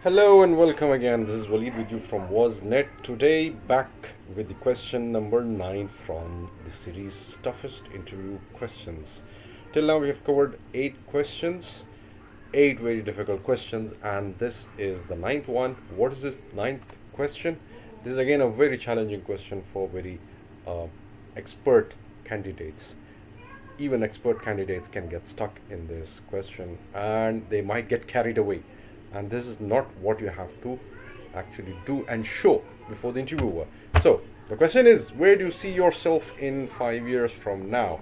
Hello and welcome again. This is Waleed with you from WasNet. Today, back with the question number 9 from the series Toughest Interview Questions. Till now, we have covered 8 questions, 8 very difficult questions, and this is the ninth one. What is this ninth question? This is again a very challenging question for very uh, expert candidates. Even expert candidates can get stuck in this question and they might get carried away. And this is not what you have to actually do and show before the interviewer. So, the question is, where do you see yourself in 5 years from now?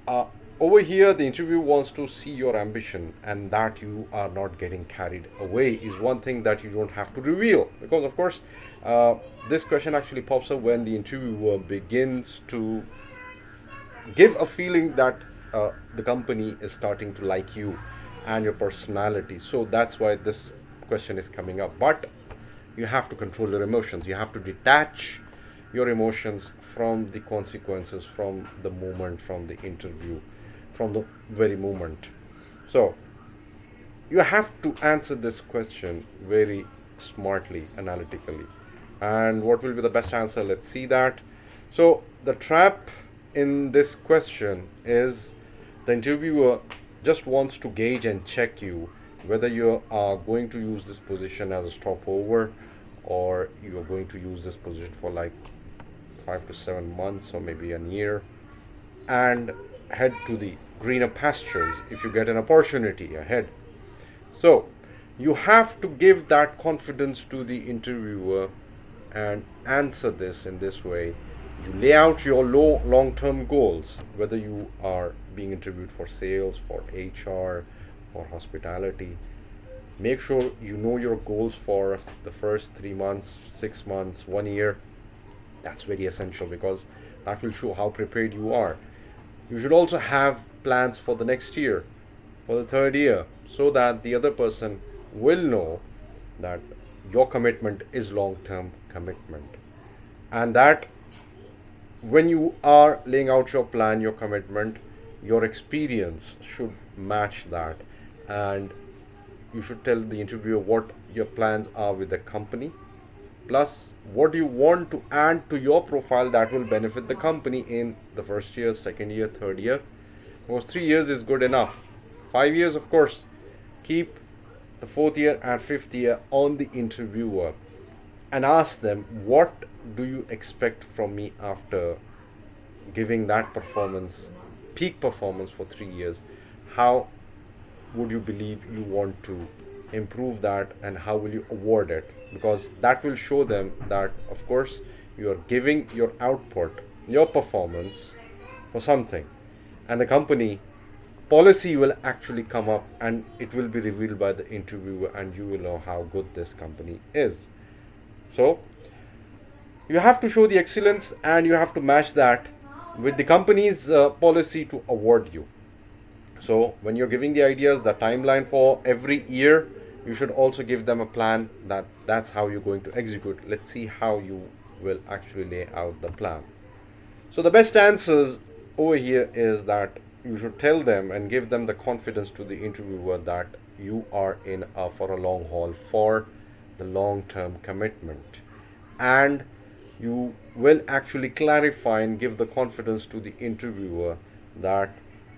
Uh, Over here, the interview wants to see your ambition and that you are not getting carried away is one thing that you don't have to reveal. Because, of course, uh, this question actually pops up when the interviewer begins to give a feeling that the company is starting to like you and your personality. So that's why this question is coming up. But you have to control your emotions. You have to detach your emotions from the consequences, from the moment, from the interview, from the very moment. So you have to answer this question very smartly, analytically. And what will be the best answer? Let's see that. So, the trap in this question is the interviewer just wants to gauge and check you whether you are going to use this position as a stopover or you are going to use this position for like 5 to 7 months or maybe a year and head to the greener pastures if you get an opportunity ahead. So, you have to give that confidence to the interviewer and answer this in this way. You lay out your long term goals, whether you are being interviewed for sales, for HR, or hospitality. Make sure you know your goals for the first 3 months, 6 months, 1 year. That's very essential because that will show how prepared you are. You should also have plans for the next year, for the third year, so that the other person will know that your commitment is long term commitment. And that when you are laying out your plan, your commitment, your experience should match that. And you should tell the interviewer what your plans are with the company, plus what you want to add to your profile that will benefit the company in the first year, second year, third year. Because 3 years is good enough. 5 years, of course, keep the fourth year and fifth year on the interviewer and ask them, what do you expect from me after giving that performance, peak performance for 3 years? How would you believe you want to improve that and how will you award it? Because that will show them that, of course, you are giving your output, your performance for something, and the company policy will actually come up and it will be revealed by the interviewer and you will know how good this company is. So you have to show the excellence and you have to match that with the company's policy to award you. So when you're giving the ideas, the timeline for every year, you should also give them a plan that that's how you're going to execute. Let's see how you will actually lay out the plan. So the best answers over here is that you should tell them and give them the confidence to the interviewer that you are in for a long haul, for the long term commitment. And you will actually clarify and give the confidence to the interviewer that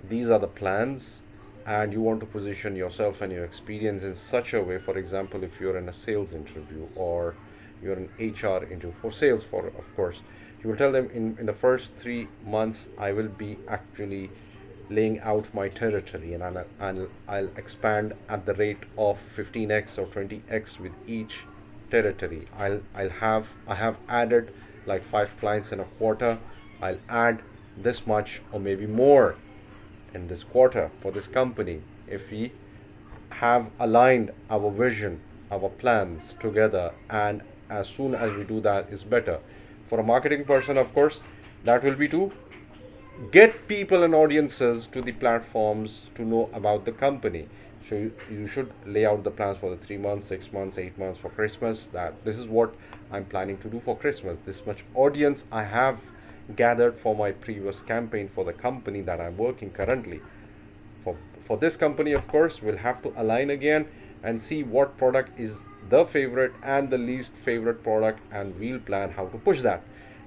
these are the plans and you want to position yourself and your experience in such a way. For example, if you're in a sales interview or you're an HR interview for sales, for of course, you will tell them in the first 3 months I will be actually laying out my territory and I'll expand at the rate of 15x or 20x with each territory. I have added like 5 clients in a quarter. I'll add this much or maybe more in this quarter for this company if we have aligned our vision, our plans together, and as soon as we do that is better. For a marketing person, of course, that will be to get people and audiences to the platforms to know about the company. So you should lay out the plans for the 3 months, 6 months, 8 months for Christmas. That this is what I'm planning to do for Christmas. This much audience I have gathered for my previous campaign for the company that I'm working currently. For this company, of course, we'll have to align again and see what product is the favorite and the least favorite product, and we'll plan how to push that.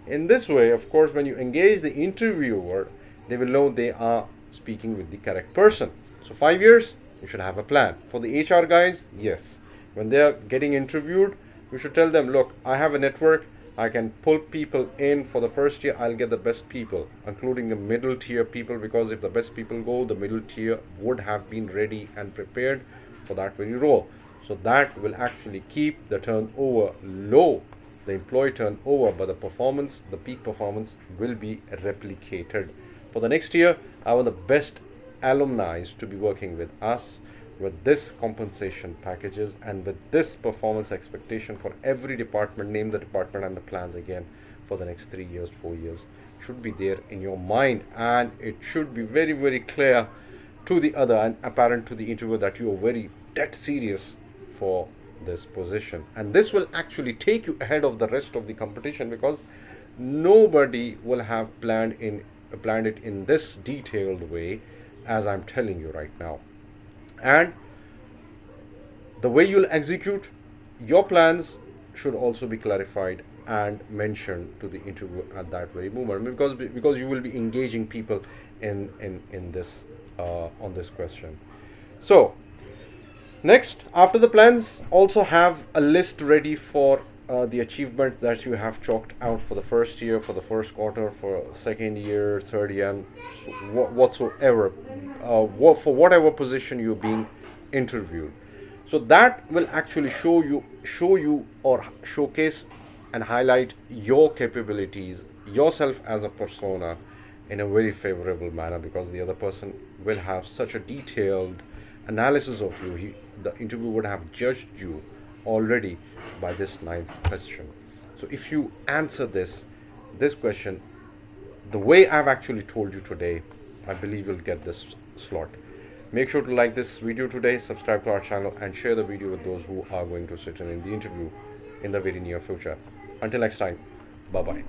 In this way, of course, when you engage the interviewer, they will know they are speaking with the correct person. So 5 years, you should have a plan. For the HR guys, yes, when they are getting interviewed, you should tell them, look, I have a network, I can pull people in. For the first year, I'll get the best people, including the middle tier people, because if the best people go, the middle tier would have been ready and prepared for that very role. So that will actually keep the turnover low, the employee turnover, but the performance, the peak performance will be replicated. For the next year, I want the best alumni to be working with us with this compensation packages and with this performance expectation for every department. Name the department and the plans again for the next 3 years, 4 years should be there in your mind, and it should be very, very clear to the other and apparent to the interviewer that you are very dead serious for this position. And this will actually take you ahead of the rest of the competition, because nobody will have planned it in this detailed way as I'm telling you right now. And the way you'll execute your plans should also be clarified and mentioned to the interview at that very moment, because you will be engaging people in this on this question. So next, after the plans, also have a list ready for the achievements that you have chalked out for the first year, for the first quarter, for second year, third year, and whatsoever, for whatever position you're being interviewed. So that will actually show you or showcase and highlight your capabilities, yourself as a persona, in a very favorable manner, because the other person will have such a detailed analysis of you. The interview would have judged you already by this ninth question. So if you answer this question the way I've actually told you today, I believe you'll get this slot. Make sure to like this video today, subscribe to our channel, and share the video with those who are going to sit in the interview in the very near future. Until next time, bye bye.